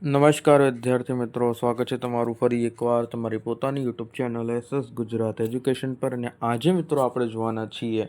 નમસ્કાર વિદ્યાર્થી મિત્રો, સ્વાગત છે તમારું ફરી એકવાર તમારી પોતાની YouTube channel SS Gujarat education પર. અને આજે મિત્રો આપણે જોવાના છીએ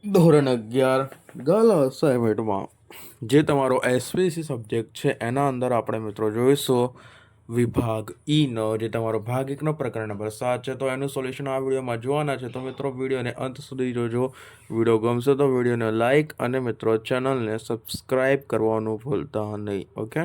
ધોરણ 11 ગર્લ અસાઇનમેન્ટમાં જે તમારો એસપીસી સબ્જેક્ટ છે એના અંદર આપણે મિત્રો જોઈશું વિભાગ ઈનો, જે તમારો ભાગ 1નો પ્રકરણ નંબર 7 છે. તો એનું સોલ્યુશન આ વિડીયોમાં જોવાના છે. તો મિત્રો વિડીયોને અંત સુધી જોજો. વિડીયો ગમશે તો વિડીયોને લાઇક અને મિત્રો ચેનલને સબસ્ક્રાઈબ કરવાનું ભૂલતા નહીં. ઓકે,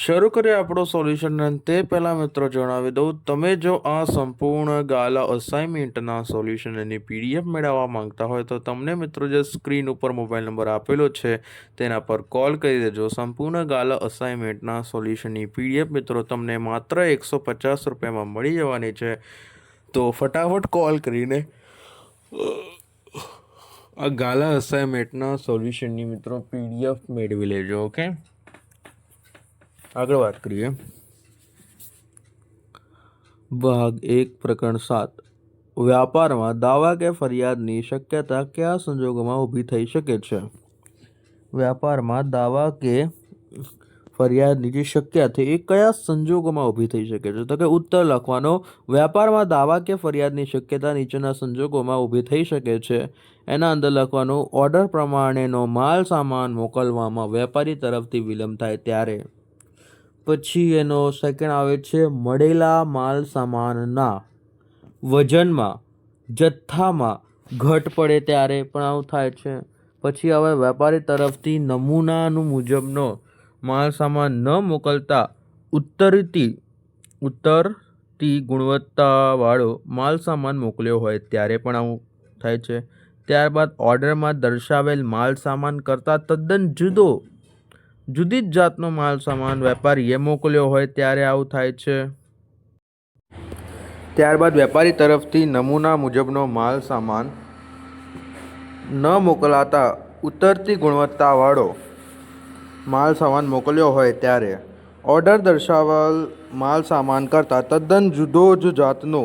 શરૂ કરીએ આપણો સોલ્યુશન. તે પહેલાં મિત્રો જણાવી દઉં, તમે જો આ સંપૂર્ણ ગાલા અસાઇનમેન્ટના સોલ્યુશનની પીડીએફ મેળવવા માંગતા હોય તો તમને મિત્રો જે સ્ક્રીન ઉપર મોબાઈલ નંબર આપેલો છે તેના પર કોલ કરી દેજો. સંપૂર્ણ ગાલા અસાઇનમેન્ટના સોલ્યુશનની પીડીએફ મિત્રો તમને માત્ર 150 રૂપિયામાં મળી જવાની છે. તો ફટાફટ કોલ કરીને આ ગાલા અસાઇનમેન્ટના સોલ્યુશનની મિત્રો પીડીએફ મેળવી લેજો. ઓકે, આગળ વાત કરીએ. ભાગ 1 પ્રકરણ 7, વ્યાપારમાં દાવા કે ફરિયાદની શક્યતા કયા સંજોગોમાં ઊભી થઈ શકે છે? વ્યાપારમાં દાવા કે ફરિયાદની જે શક્યતા છે એ કયા સંજોગોમાં ઊભી થઈ શકે છે? તો કે ઉત્તર લખવાનો. વ્યાપારમાં દાવા કે ફરિયાદની શક્યતા નીચેના સંજોગોમાં ઊભી થઈ શકે છે. એના અંદર લખવાનું, ઓર્ડર પ્રમાણેનો માલ સામાન મોકલવામાં વેપારી તરફથી વિલંબ થાય ત્યારે. પછી એનો સેકન્ડ આવે છે, મળેલા માલ સામાનના વજનમાં જથ્થામાં ઘટ પડે ત્યારે પણ આવું થાય છે. પછી હવે વેપારી તરફથી નમૂનાનું મુજબનો માલ સામાન ન મોકલતા ઉત્તરતી ગુણવત્તાવાળો માલ સામાન મોકલ્યો હોય ત્યારે પણ આવું થાય છે. ત્યારબાદ ઓર્ડરમાં દર્શાવેલ માલ સામાન કરતાં તદ્દન જુદી જ જાતનો માલ સામાન વેપારીએ મોકલ્યો હોય ત્યારે આવું થાય છે. ત્યારબાદ વેપારી તરફથી નમૂના મુજબનો માલ સામાન ન મોકલાતા ઉતરતી ગુણવત્તાવાળો માલ સામાન મોકલ્યો હોય ત્યારે ઓર્ડર દર્શાવેલ માલ સામાન કરતાં તદ્દન જુદો જ જાતનો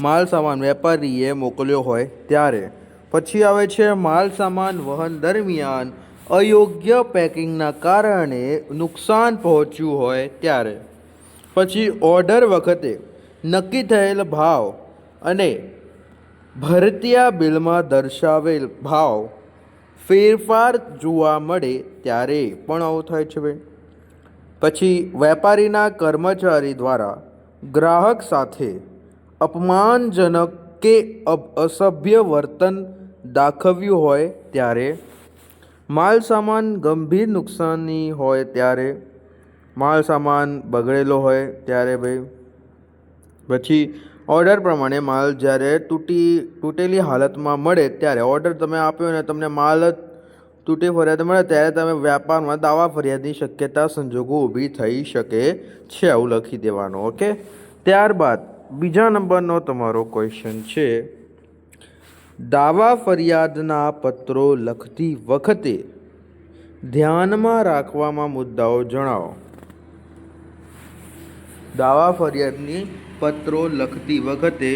માલ સામાન વેપારીએ મોકલ્યો હોય ત્યારે. પછી આવે છે, માલ સામાન વહન દરમિયાન અયોગ્ય પેકિંગના કારણે નુકસાન પહોંચ્યું હોય ત્યારે. પછી ઓર્ડર વખતે નક્કી થયેલ ભાવ અને ભરતીયા બિલમાં દર્શાવેલ ભાવ ફેરફાર જોવા મળે ત્યારે પણ આવું થાય છે ભાઈ. પછી વેપારીના કર્મચારી દ્વારા ગ્રાહક સાથે અપમાનજનક કે અસભ્ય વર્તન દાખવ્યું હોય ત્યારે. માલ સામાન ગંભીર નુકસાની હોય ત્યારે, માલ સામાન બગડેલો હોય ત્યારે ભાઈ. પછી ઓર્ડર પ્રમાણે માલ જ્યારે તૂટેલી હાલતમાં મળે ત્યારે, ઓર્ડર તમે આપ્યો અને તમને માલ જ તૂટે ફરિયાદ મળે ત્યારે તમે વ્યાપારમાં દાવા ફરિયાદની શક્યતા સંજોગો ઊભી થઈ શકે છે, આવું લખી દેવાનું. ઓકે, ત્યારબાદ બીજા નંબરનો તમારો ક્વેશ્ચન છે, દાવા ફરિયાદના પત્રો લખતી વખતે ધ્યાનમાં રાખવામાં મુદ્દાઓ જણાવો. દાવા ફરિયાદની પત્રો લખતી વખતે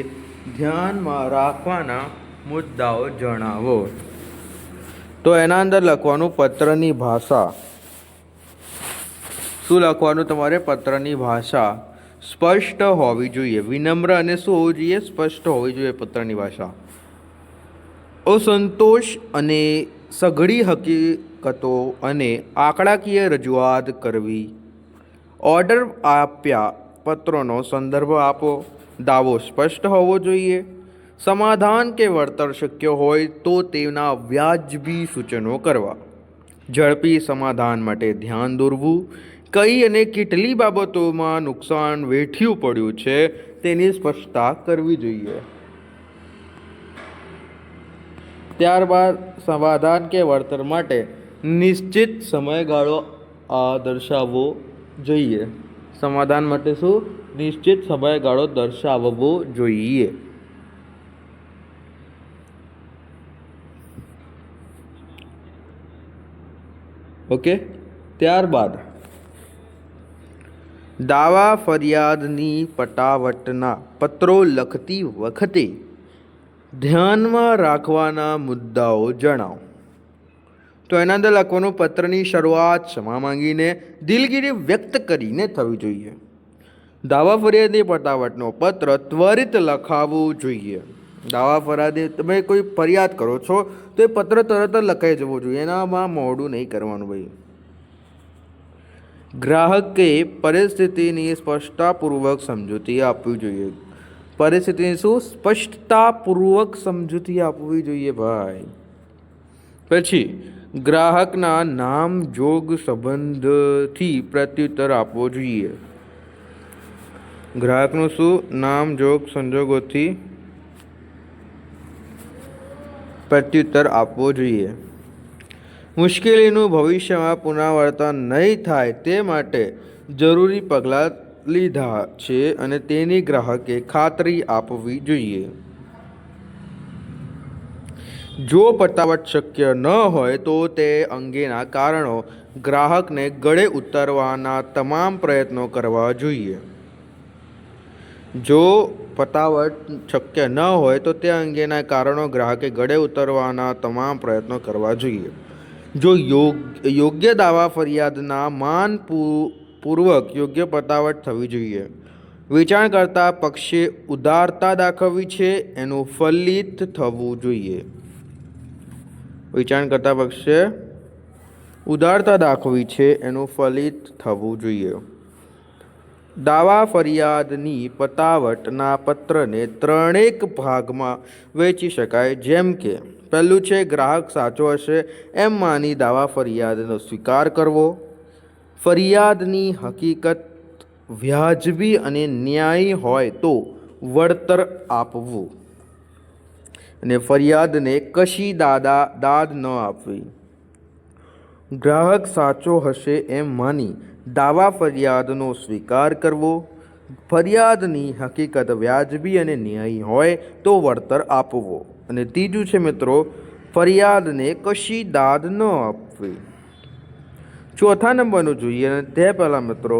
ધ્યાનમાં રાખવાના મુદ્દાઓ જણાવો. તો એના અંદર લખવાનું પત્રની ભાષા. શું લખવાનું તમારે? પત્રની ભાષા સ્પષ્ટ હોવી જોઈએ. વિનમ્ર અને શું હોવું જોઈએ? સ્પષ્ટ હોવી જોઈએ પત્રની ભાષા. અસંતોષ અને સઘળી હકીકતો અને આંકડાકીય રજૂઆત કરવી. ઓર્ડર આપ્યા પત્રોનો સંદર્ભ આપો. દાવો સ્પષ્ટ હોવો જોઈએ. સમાધાન કે વળતર શક્ય હોય તો તેના વ્યાજબી સૂચનો કરવા. ઝડપી સમાધાન માટે ધ્યાન દોરવું. કઈ અને કેટલી બાબતોમાં નુકસાન વેઠવું પડ્યું છે તેની સ્પષ્ટતા કરવી જોઈએ. ત્યારબાદ સમાધાન કે વળતર માટે નિશ્ચિત સમયગાળો દર્શાવવો જોઈએ. સમાધાન માટે શું? નિશ્ચિત સમયગાળો દર્શાવવો જોઈએ. ઓકે, ત્યારબાદ દાવા ફરિયાદની પટાવટના પત્રો લખતી વખતે ધ્યાનમાં રાખવાના મુદ્દાઓ જણાવો. તો એના અંદર લખવાનું પત્રની શરૂઆત ક્ષમા માંગીને દિલગીરી વ્યક્ત કરીને થવી જોઈએ. દાવા ફરિયાદની પતાવટનો પત્ર ત્વરિત લખાવવું જોઈએ. દાવા ફરિયાદી તમે કોઈ ફરિયાદ કરો છો તો એ પત્ર તરત જ લખાઈ જવું જોઈએ, એનામાં મોડું નહીં કરવાનું ભાઈ. ગ્રાહકે પરિસ્થિતિની સ્પષ્ટતાપૂર્વક સમજૂતી આપવી જોઈએ. પરિસ્થિતિની શું સ્પષ્ટતાપૂર્વક સમજૂતી આપવી જોઈએ ભાઈ. પછી ગ્રાહકના નામ જોગ સંબંધથી પ્રત્યુત્તર આપવો જોઈએ. ગ્રાહકનું શું નામ જોગ સંજોગોથી પ્રત્યુત્તર આપવો જોઈએ. મુશ્કેલીનું ભવિષ્યમાં પુનરાવર્તન નહીં થાય તે માટે જરૂરી પગલાં લીધા છે અને તેની ગ્રાહકે ખાતરી આપવી જોઈએ. જો પતાવટ શક્ય ન હોય તો તે અંગેના કારણો ગ્રાહકને ગળે ઉતારવાના તમામ પ્રયત્નો કરવા જોઈએ. જો પતાવટ શક્ય ન હોય તો તે અંગેના કારણો ગ્રાહકે ગળે ઉતારવાના તમામ પ્રયત્નો કરવા જોઈએ. જો યોગ્ય દાવા ફરિયાદના માનપૂર્વક યોગ્ય પતાવટ થવી જોઈએ. વેચાણકર્તા પક્ષે ઉદારતા દાખવવી છે એનું ફલિત થવું જોઈએ. વેચાણકર્તા પક્ષે ઉદારતા દાખવી છે એનું ફલિત થવું જોઈએ. દાવા ફરિયાદની પતાવટના પત્રને ત્રણેક ભાગમાં વહેંચી શકાય. જેમ કે પહેલું છે ગ્રાહક સાચો હશે એમ માની દાવા ફરિયાદનો સ્વીકાર કરવો. ફરિયાદની હકીકત વ્યાજબી અને ન્યાયી હોય તો વળતર આપવું અને ફરિયાદને કશી દાદ ન આપવી. ગ્રાહક સાચો હશે એમ માની દાવા ફરિયાદનો સ્વીકાર કરવો. ફરિયાદની હકીકત વ્યાજબી અને ન્યાયી હોય તો વળતર આપવો. અને ત્રીજું છે મિત્રો ફરિયાદને કશી દાદ ન આપવી. ચોથા નંબરનું જોઈએ અને તે પહેલાં મિત્રો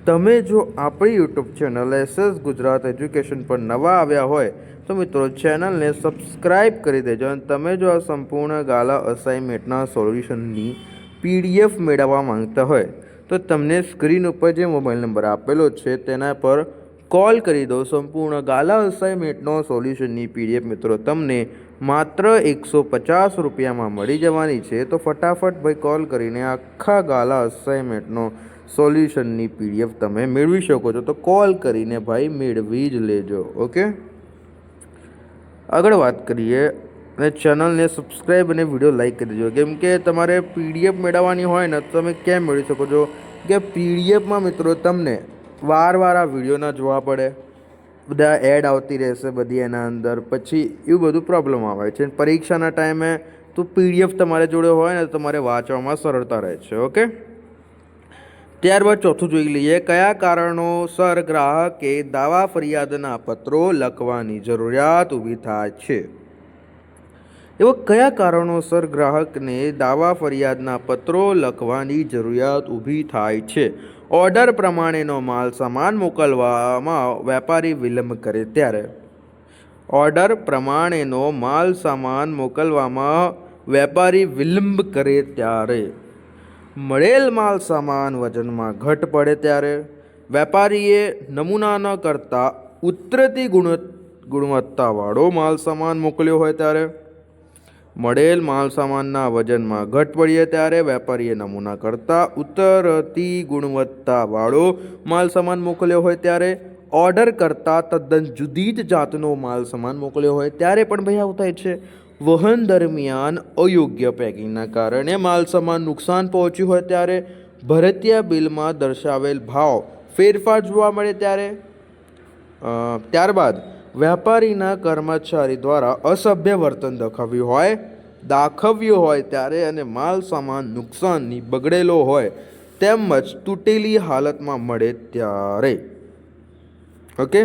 તમે જો આપણી YouTube channel SS Gujarat education પર નવા આવ્યા હોય તો મિત્રો ચેનલને સબસ્ક્રાઈબ કરી દેજો. અને તમે જો આ સંપૂર્ણ ગાલા અસાઇનમેન્ટના સોલ્યુશનની PDF મેળવવા માંગતા હોય તો તમને સ્ક્રીન ઉપર જે મોબાઈલ નંબર આપેલો છે તેના પર કોલ કરી દો. સંપૂર્ણ ગાલા અસાઇનમેન્ટનો સોલ્યુશનની PDF મિત્રો તમને માત્ર 150 રૂપિયામાં મળી જવાની છે. તો ફટાફટ ભાઈ કોલ કરીને આખા ગાલા અસાઇનમેન્ટનો સોલ્યુશનની PDF તમે મેળવી શકો છો. તો કોલ કરીને ભાઈ મેળવી જ લેજો. ઓકે, આગળ વાત કરીએ અને ચેનલને સબસ્ક્રાઈબ અને વિડીયો લાઈક કરી દેજો. કેમ કે તમારે PDF મેળવવાની હોય ને તો તમે કેમ મેળવી શકો છો કે PDFમાં મિત્રો તમને વાર આ વિડીયો ના જોવા પડે, બધા એડ આવતી રહેશે બધી એના અંદર, પછી એવું બધું પ્રોબ્લેમ આવે છે. પરીક્ષાના ટાઈમે તો PDF તમારે જોડે હોય ને તો તમારે વાંચવામાં સરળતા રહે છે. ઓકે, ત્યારબાદ ચોથું જોઈ લઈએ કયા કારણોસર ગ્રાહકે દાવા ફરિયાદના પત્રો લખવાની જરૂરિયાત ઊભી થાય છે. એવા કયા કારણોસર ગ્રાહકને દાવા ફરિયાદના પત્રો લખવાની જરૂરિયાત ઊભી થાય છે. ઓર્ડર પ્રમાણેનો માલ સામાન મોકલવામાં વેપારી વિલંબ કરે ત્યારે. ઓર્ડર પ્રમાણેનો માલ સામાન મોકલવામાં વેપારી વિલંબ કરે ત્યારે. મળેલ માલ સામાન વજનમાં ઘટ પડે ત્યારે. વેપારીએ નમૂના ન કરતાં ઉતરતી ગુણવત્તાવાળો માલ સામાન મોકલ્યો હોય ત્યારે. મળેલ માલ સામાનના વજનમાં ઘટ પડીએ ત્યારે વેપારીએ નમૂના કરતાં ઉતરતી ગુણવત્તાવાળો માલ સામાન મોકલ્યો હોય ત્યારે. ઓર્ડર કરતાં તદ્દન જુદી જ જાતનો માલ સામાન મોકલ્યો હોય ત્યારે પણ ભાઈ આવું થાય છે. વહન દરમિયાન અયોગ્ય પેકિંગના કારણે માલ સામાન નુકસાન પહોંચ્યું હોય ત્યારે. ભરતીયા બિલમાં દર્શાવેલ ભાવ ફેરફાર જોવા મળે ત્યારે. ત્યારબાદ વેપારીના કર્મચારી દ્વારા અસભ્ય વર્તન દાખવ્યું હોય ત્યારે અને માલ સામાન નુકસાનની બગડેલો હોય તેમજ તૂટેલી હાલતમાં મળે ત્યારે. ઓકે,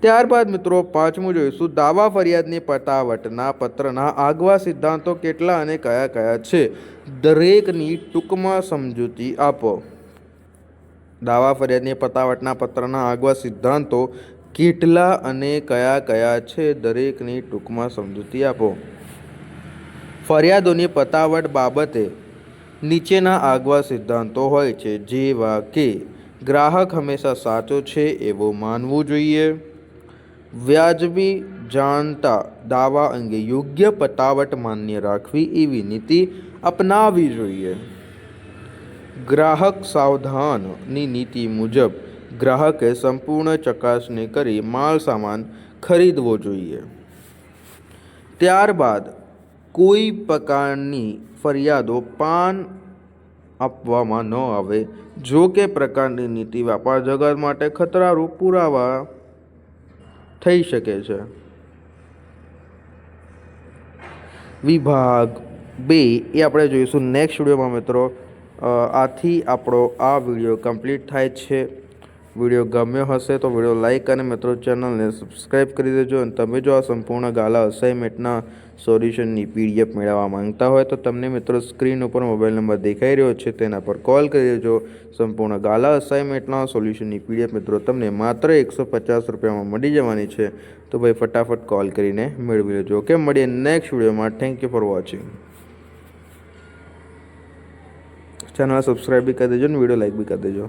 ત્યારબાદ મિત્રો પાંચમું જોઈશું દાવા ફરિયાદની પતાવટના પત્રના આગવા સિદ્ધાંતો કેટલા અને કયા કયા છે. દરેકની ટૂંકમાં સમજૂતી આપો. દાવા ફરિયાદની પતાવટના પત્રના આગવા સિદ્ધાંતો કેટલા અને કયા કયા છે દરેકની ટૂંકમાં સમજૂતી આપો. ફરિયાદોની પતાવટ બાબતે નીચેના આગવા સિદ્ધાંતો હોય છે, જેવા કે ગ્રાહક હંમેશા સાચો છે એવું માનવું જોઈએ, વ્યાજબી જાણતા દાવા અંગે યોગ્ય પતાવટ માન્ય રાખવી એવી નીતિ અપનાવવી જોઈએ, ગ્રાહક સાવધાનની નીતિ મુજબ ગ્રાહકે સંપૂર્ણ ચકાસણી કરી માલ સામાન ખરીદવો જોઈએ, ત્યારબાદ કોઈ પ્રકારની ફરિયાદો પાન આપવામાં ન આવે. જો કે પ્રકારની નીતિ વ્યાપાર જગત માટે ખતરારૂપ પુરાવા થઈ શકે છે. વિભાગ 2 એ આપણે જોઈશું નેક્સ્ટ વિડીયોમાં મિત્રો. આથી આપણો આ વિડીયો કમ્પ્લીટ થાય છે. વિડીયો ગમ્યો હશે તો વિડીયો લાઈક અને મિત્રો ચેનલને સબસ્ક્રાઈબ કરી દેજો. અને તમે જો આ સંપૂર્ણ ગાલા અસાઇનમેન્ટના સોલ્યુશનની PDF મેળવવા માંગતા હોય તો તમને મિત્રો સ્ક્રીન ઉપર મોબાઈલ નંબર દેખાઈ રહ્યો છે, તેના પર કોલ કરી દેજો. સંપૂર્ણ ગાલા અસાઇનમેન્ટના સોલ્યુશનની PDF મિત્રો તમને માત્ર 150 રૂપિયામાં મળી જવાની છે. તો ભાઈ ફટાફટ કોલ કરીને મેળવી લેજો. ઓકે, મળીએ નેક્સ્ટ વિડીયોમાં. Thank you for watching. Channel subscribe બી કરી દેજો અને વિડીયો લાઈક બી કરી દેજો.